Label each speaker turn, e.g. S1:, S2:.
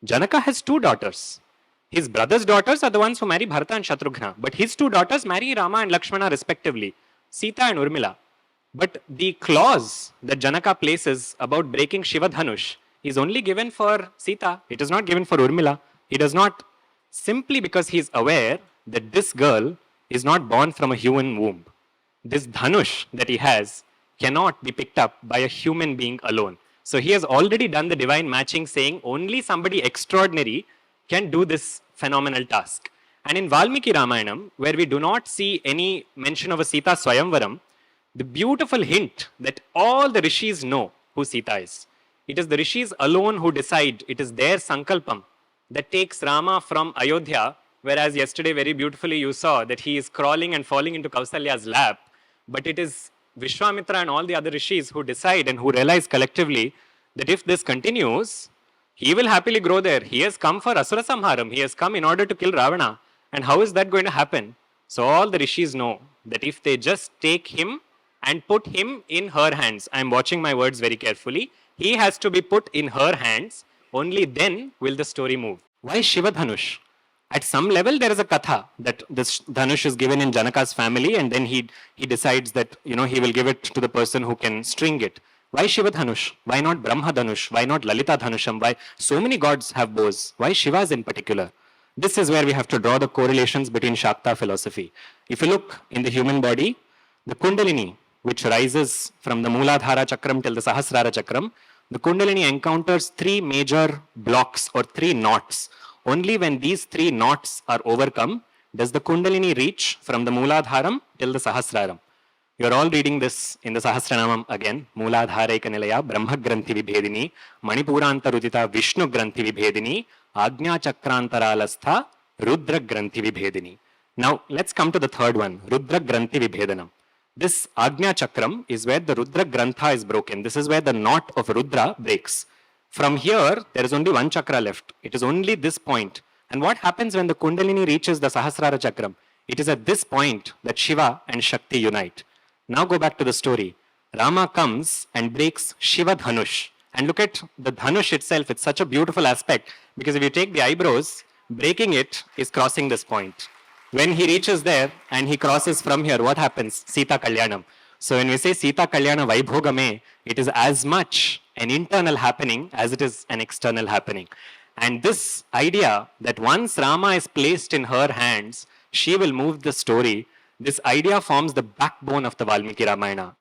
S1: Janaka has two daughters. His brother's daughters are the ones who marry Bharata and Shatrughna, but his two daughters marry Rama and Lakshmana respectively, Sita and Urmila. But the clause that Janaka places about breaking Shiva Dhanush is only given for Sita. It is not given for Urmila. He does not, simply because he is aware that this girl is not born from a human womb. This Dhanush that he has cannot be picked up by a human being alone. So he has already done the divine matching, saying only somebody extraordinary can do this phenomenal task. And in Valmiki Ramayanam, where we do not see any mention of a Sita Swayamvaram, the beautiful hint that all the rishis know who Sita is. It is the rishis alone who decide, it is their sankalpam that takes Rama from Ayodhya, whereas yesterday very beautifully you saw that he is crawling and falling into Kausalya's lap. But it is Vishwamitra and all the other rishis who decide and who realize collectively that if this continues, he will happily grow there. He has come for Asura Samharam. He has come in order to kill Ravana. And how is that going to happen? So all the rishis know that if they just take him and put him in her hands, I am watching my words very carefully, he has to be put in her hands, only then will the story move. Why Shiva Dhanush? At some level, there is a katha that this Dhanush is given in Janaka's family, and then he decides that he will give it to the person who can string it. Why Shiva Dhanush? Why not Brahma Dhanush? Why not Lalita Dhanusham? Why so many gods have bows? Why Shiva's in particular? This is where we have to draw the correlations between Shakta philosophy. If you look in the human body, the Kundalini, which rises from the Mooladhara Chakram till the Sahasrara Chakram, the Kundalini encounters three major blocks or three knots. Only when these three knots are overcome does the Kundalini reach from the Mooladharam till the Sahasraram. You are all reading this in the Sahasranamam again. Mooladharaika Nilaya, Brahma Granthi Vibhedini, Manipuranta Rudita Vishnu Granthi Vibhedini, Agnya Chakrantaralastha, Rudra Granthi Vibhedini. Now let's come to the third one, Rudra Granthi Vibhedanam. This Agnya Chakram is where the Rudra Grantha is broken. This is where the knot of Rudra breaks. From here, there is only one chakra left. It is only this point. And what happens when the Kundalini reaches the Sahasrara Chakram? It is at this point that Shiva and Shakti unite. Now go back to the story. Rama comes and breaks Shiva Dhanush. And look at the Dhanush itself. It's such a beautiful aspect. Because if you take the eyebrows, breaking it is crossing this point. When he reaches there and he crosses from here, what happens? Sita Kalyanam. So when we say Sita Kalyana Vaibhogame, it is as much an internal happening as it is an external happening. And this idea that once Rama is placed in her hands, she will move the story, this idea forms the backbone of the Valmiki Ramayana.